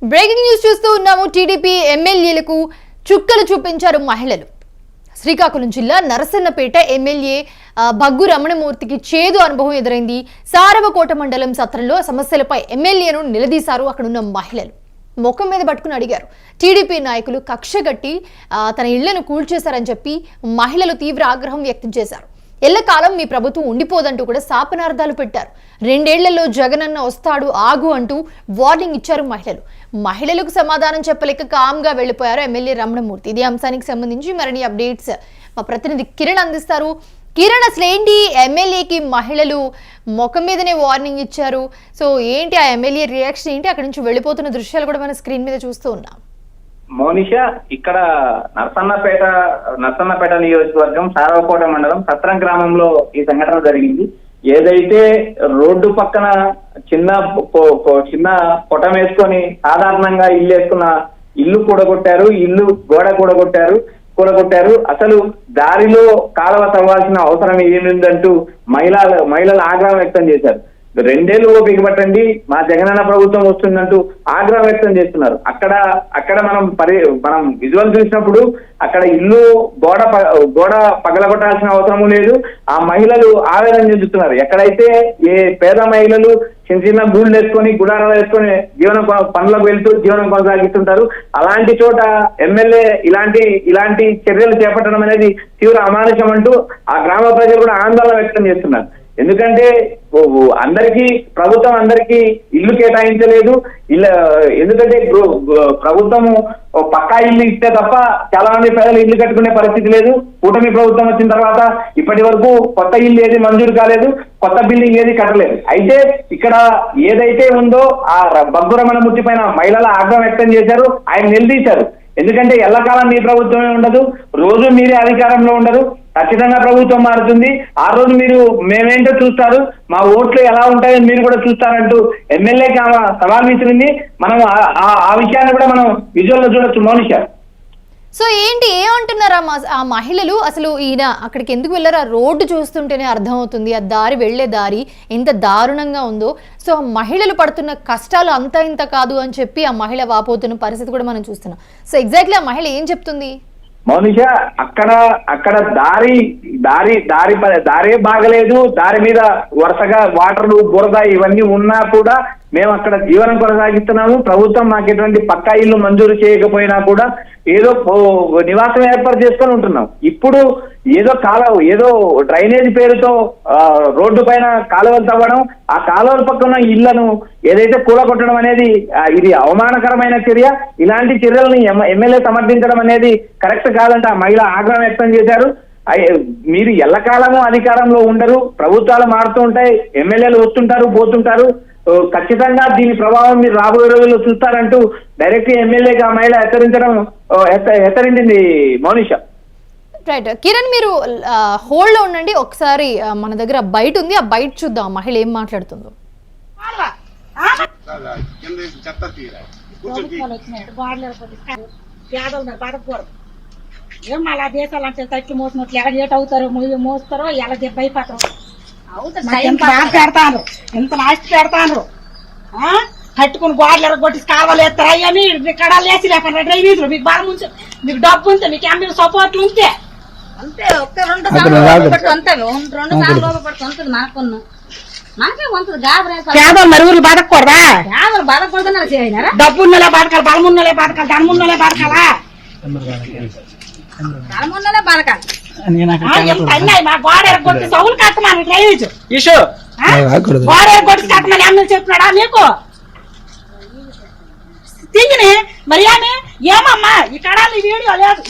Breaking news చూస్తూ ఉన్నాము. TDP ఎమ్మెల్యేలకు చుక్కలు చూపించారు మహిళలు. శ్రీకాకుళం జిల్లా నరసన్నపేట ఎమ్మెల్యే భగ్గు రమణమూర్తికి చేదు అనుభవం ఎదురైంది. సారవకోట మండలం సత్రంలో సమస్యలపై ఎమ్మెల్యేను నిలదీశారు అక్కడున్న మహిళలు. ముఖం మీద పట్టుకుని అడిగారు. టీడీపీ నాయకులు కక్షగట్టి తన ఇళ్లను కూల్చేశారని చెప్పి మహిళలు తీవ్ర ఆగ్రహం వ్యక్తం చేశారు. ఎల్లకాలం మీ ప్రభుత్వం ఉండిపోదంటూ కూడా శాపనార్థాలు పెట్టారు. 2 ఏళ్లలో జగనన్న వస్తాడు ఆగు అంటూ వార్నింగ్ ఇచ్చారు మహిళలు. మహిళలకు సమాధానం చెప్పలేక కామ్గా వెళ్లిపోయారు ఎమ్మెల్యే రమణమూర్తి. ఇదే అంశానికి సంబంధించి మరిన్ని అప్డేట్స్ మా ప్రతినిధి కిరణ్ అందిస్తారు. కిరణ్, అసలు ఏంటి ఎమ్మెల్యేకి మహిళలు ముఖం మీదనే వార్నింగ్ ఇచ్చారు? సో ఏంటి ఆ ఎమ్మెల్యే రియాక్షన్ ఏంటి? అక్కడి నుంచి వెళ్ళిపోతున్న దృశ్యాలు కూడా మన స్క్రీన్ మీద చూస్తూ ఉన్నాం. మౌనిష, ఇక్కడ నరసన్నపేట నియోజకవర్గం సారవకోట మండలం సత్రం గ్రామంలో ఈ సంఘటన జరిగింది. ఏదైతే రోడ్డు పక్కన చిన్న పొటం వేసుకొని సాధారణంగా ఇల్లు వేసుకున్న ఇల్లు కూడగొట్టారు. అసలు దారిలో కాలువ తవ్వాల్సిన అవసరం ఏమిందంటూ మహిళలు ఆగ్రహం వ్యక్తం చేశారు. 2 ఏళ్ళు ఓపిక పట్టండి, మా జగనన్న ప్రభుత్వం వస్తుందంటూ ఆగ్రహం వ్యక్తం చేస్తున్నారు. అక్కడ మనం విజువల్ చూసినప్పుడు అక్కడ ఇల్లు గోడ పగలగొట్టాల్సిన అవసరము లేదు. ఆ మహిళలు ఆవేదన చెందుతున్నారు. ఎక్కడైతే ఏ పేద మహిళలు చిన్న గూళ్ళు వేసుకొని గుడారాలు వేసుకొని పనులకు వెళ్తూ జీవనం కొనసాగిస్తుంటారు. అలాంటి చోట ఎమ్మెల్యే ఇలాంటి చర్యలు చేపట్టడం అనేది తీవ్ర అమానుషం అంటూ ఆ గ్రామ ప్రజలు కూడా ఆందోళన వ్యక్తం చేస్తున్నారు. ఎందుకంటే ప్రభుత్వం అందరికీ ఇల్లు కేటాయించలేదు. ఎందుకంటే ప్రభుత్వము పక్కా ఇల్లు ఇస్తే తప్ప చాలా మంది పేదలు ఇల్లు కట్టుకునే పరిస్థితి లేదు. కూటమి ప్రభుత్వం వచ్చిన తర్వాత ఇప్పటి వరకు కొత్త ఇల్లు ఏది మంజూరు కాలేదు, కొత్త బిల్డింగ్ ఏది కట్టలేదు. అయితే ఇక్కడ ఏదైతే ఉందో ఆ భగ్గు రమణమూర్తి పైన మహిళలు ఆగ్రహం వ్యక్తం చేశారు. ఆయన నిలదీశారు. ఎందుకంటే ఎల్లకాలం మీ ప్రభుత్వమే ఉండదు, రోజు మీరే అధికారంలో ఉండరు. ఖచ్చితంగా ప్రభుత్వం మారుతుంది. ఆ రోజు మీరు మేమేంటో చూస్తారు, మా ఓట్లు ఎలా ఉంటాయో మీరు కూడా చూస్తారంటూ ఎమ్మెల్యేకి ఆమె సవాల్ విసిరింది. మనం ఆ విషయాన్ని కూడా మనం విజువల్ లో చూడొచ్చు. మౌనిష, సో ఏంటి ఏమంటున్నారు ఆ మహిళలు? అసలు ఈయన అక్కడికి ఎందుకు వెళ్ళారు? ఆ రోడ్డు చూస్తుంటేనే అర్థమవుతుంది ఆ దారి వెళ్లే దారి ఎంత దారుణంగా ఉందో. సో మహిళలు పడుతున్న కష్టాలు అంత ఇంత కాదు అని చెప్పి ఆ మహిళ వాపోతున్న పరిస్థితి కూడా మనం చూస్తున్నాం. సో ఎగ్జాక్ట్లీ ఆ మహిళ ఏం చెప్తుంది? మౌనిష, అక్కడ దారే బాగలేదు. దారి మీద వరుసగా వాటర్లు, బురద ఇవన్నీ ఉన్నా కూడా మేము అక్కడ జీవనం కొనసాగిస్తున్నాము. ప్రభుత్వం మాకు ఎటువంటి పక్కా ఇల్లు మంజూరు చేయకపోయినా కూడా ఏదో నివాసం ఏర్పాటు చేసుకొని ఉంటున్నాం. ఇప్పుడు ఏదో డ్రైనేజ్ పేరుతో రోడ్డు పైన కాలువలు తవ్వడం, ఆ కాలువల పక్కన ఇళ్లను ఏదైతే కూలగొట్టడం అనేది ఇది అవమానకరమైన చర్య. ఇలాంటి చర్యలను ఎమ్మెల్యే సమర్థించడం అనేది కరెక్ట్ కాదంట ఆ మహిళ ఆగ్రహం వ్యక్తం చేశారు. మీరు ఎల్లకాలము అధికారంలో ఉండరు, ప్రభుత్వాలు మారుతూ ఉంటాయి, ఎమ్మెల్యేలు వస్తుంటారు పోతుంటారు. ఖచ్చితంగా దీని ప్రభావం మీరు రాబోయే రోజుల్లో చూస్తారంటూ డైరెక్ట్ ఎమ్మెల్యేగా మహిళ హెచ్చరించింది. మౌనిష, రైట్. కిరణ్, మీరు హోల్డ్ లో ఉండండి. ఒకసారి మన దగ్గర బయట ఉంది, ఆ బయట చూద్దాం మహిళ ఏం మాట్లాడుతుందో. ఏం అలా దేశాలు అంటే తట్టి మోసినట్లు ఎలా ఏట అవుతారో మోస్తారో ఎలా భయపడతారు. ఎంత పెడతాను, ఎంత నాస్తి పెడతాను. కట్టుకుని గోడలు ఎరగొట్టి కాలువలు ఎత్తారు. అయ్యని ఇక్కడ లేచి లేకుండా డ్రైనేజ్ మీకు బాగా ముంచు, మీకు డబ్బు ఉంటే, మీకు ఎమ్మెల్యే సపోర్ట్లు ఉంటే అంతే. ఒక్క 2 సార్లు పడుతుంది మనకే ఉంటుంది. పేదలు మరుగులు బతకూడదా? పేదలు బతకూడదని డబ్బు ఉన్నలే బతకాలి, బలం ఉన్నలే బతకాలి, ధనం ఉన్నలే బతకాలా? బలమున్నలే బతకాలి. మా గోడ ఎరగొట్టి సౌలు కట్టమని డ్రైనేజ్ గోడ ఎరగొట్టి కట్టమని ఎమ్మెల్యే చెప్పినాడా నీకు? తింగిని మరి ఏమమ్మా ఈ కడాలి వీడియో లేదు,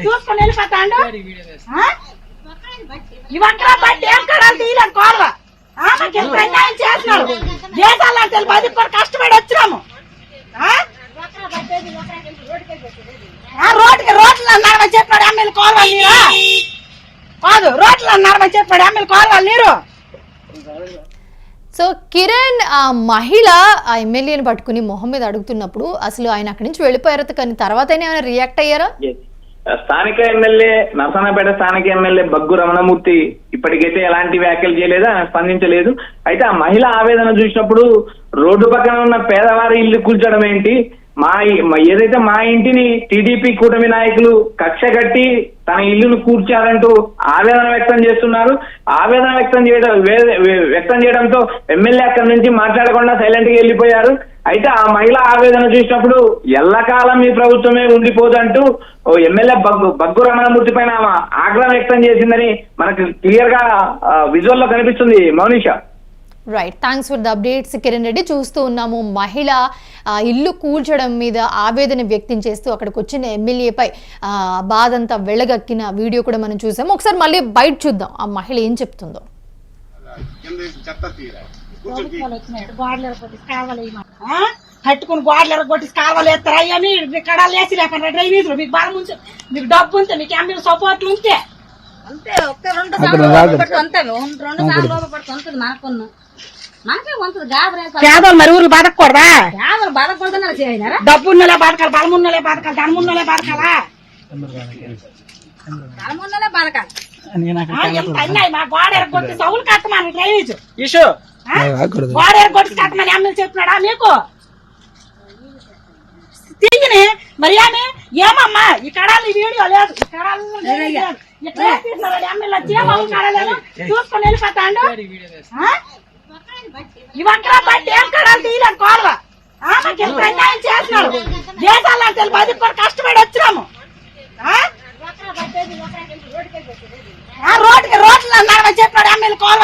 చూసుకొని వెళ్ళిపోతాడు. ఇవక్కడ బట్టి ఏం కడాలి తీయలేదు కోరవ. అన్యాయం చేస్తున్నాడు. దేశాలంటే 10 కష్టపడి వచ్చినాము. రోడ్లు అన్నారని చెప్పాడు ఎమ్మెల్యే కోరవాలి నీరు కాదు, రోడ్లు అన్నారని చెప్పాడు ఎమ్మెల్యే కోరవాలి నీరు. సో కిరణ్, ఆ మహిళ ఆ ఎమ్మెల్యేని పట్టుకుని మొహం మీద అడుగుతున్నప్పుడు అసలు ఆయన అక్కడి నుంచి వెళ్ళిపోయారు, కానీ తర్వాత ఏమైనా రియాక్ట్ అయ్యారా? స్థానిక ఎమ్మెల్యే నరసన్నపేట స్థానిక ఎమ్మెల్యే బగ్గు రమణమూర్తి ఇప్పటికైతే ఎలాంటి వ్యాఖ్యలు చేయలేదు, ఆయన స్పందించలేదు. అయితే ఆ మహిళ ఆవేదన చూసినప్పుడు రోడ్డు పక్కన ఉన్న పేదవారి ఇల్లు కూల్చడం ఏంటి, ఏదైతే మా ఇంటిని టీడీపీ కూటమి నాయకులు కక్ష కట్టి తన ఇల్లును కూర్చారంటూ ఆవేదన వ్యక్తం చేస్తున్నారు. ఆవేదన వ్యక్తం చేయడంతో ఎమ్మెల్యే అక్కడి నుంచి మాట్లాడకుండా సైలెంట్ గా వెళ్ళిపోయారు. అయితే ఆ మహిళ ఆవేదన చూసినప్పుడు ఎల్లకాలం ఈ ప్రభుత్వమే ఉండిపోదంటూ ఎమ్మెల్యే బగ్గు రమణమూర్తి పైన ఆగ్రహం వ్యక్తం చేసిందని మనకు క్లియర్ గా విజువల్ లో కనిపిస్తుంది. Mounisha, right, thanks for the updates Kiran Reddy. చూస్తూ ఉన్నాము మహిళ ఇల్లు కూల్చడం మీద ఆవేదన వ్యక్తం చేస్తూ అక్కడికి వచ్చిన ఎమ్మెల్యేపై బాధంతా వెళ్ళగక్కిన వీడియో కూడా మనం చూసాము. ఒకసారి మళ్ళీ బయట చూద్దాం ఆ మహిళ ఏం చెప్తుందో. కట్టుకుని గోడలు ఎరగొట్టి కాలువలు ఎత్తారా అని ఇక్కడ లేచి లేకుండా డ్రైనేజ్ మీకు బాగా ముంచు, మీకు డబ్బు ఉంటే మీకు ఎమ్మెల్యే సపోర్ట్లు ఉంటే అంతే. ఒక్క 2 సార్లు ఉంటుంది మనకే ఉంటుంది. పేదలు మరి ఊరు బతకూడదా? బాధపడుతున్నారు చేయనారా? డబ్బు ఉన్నలే బతకాలి, బలమున్నలే బతకాలి, ధనమున్నలే బతకాలా? బలమున్నలే బతకాలి. ఎంత అన్యాయం! మా గోడ ఎరగొట్టి సౌలు కట్టమని డ్రైనేజ్ గోడ ఎరగొట్టి కట్టమని ఎమ్మెల్యే చెప్పినాడా మీకు? తిరిగిని మరి ఏమమ్మా ఈ కడాలి వీడియో లేదు, ఈ కడాలి ఎమ్మెల్యే చూసుకొని వెళ్ళిపోతాడు. ఇవంకరా బట్టి ఏం కడాలి తీయలేదు కాలువ. మాకు ఎంత అన్యాయం చేస్తున్నాడు. దేశాల్లో తెలిపి అది కూడా కష్టపడి వచ్చినాము. రోడ్డుకి రోడ్లు అన్నాడు చెప్పాడు ఎమ్మెల్యే కాలువ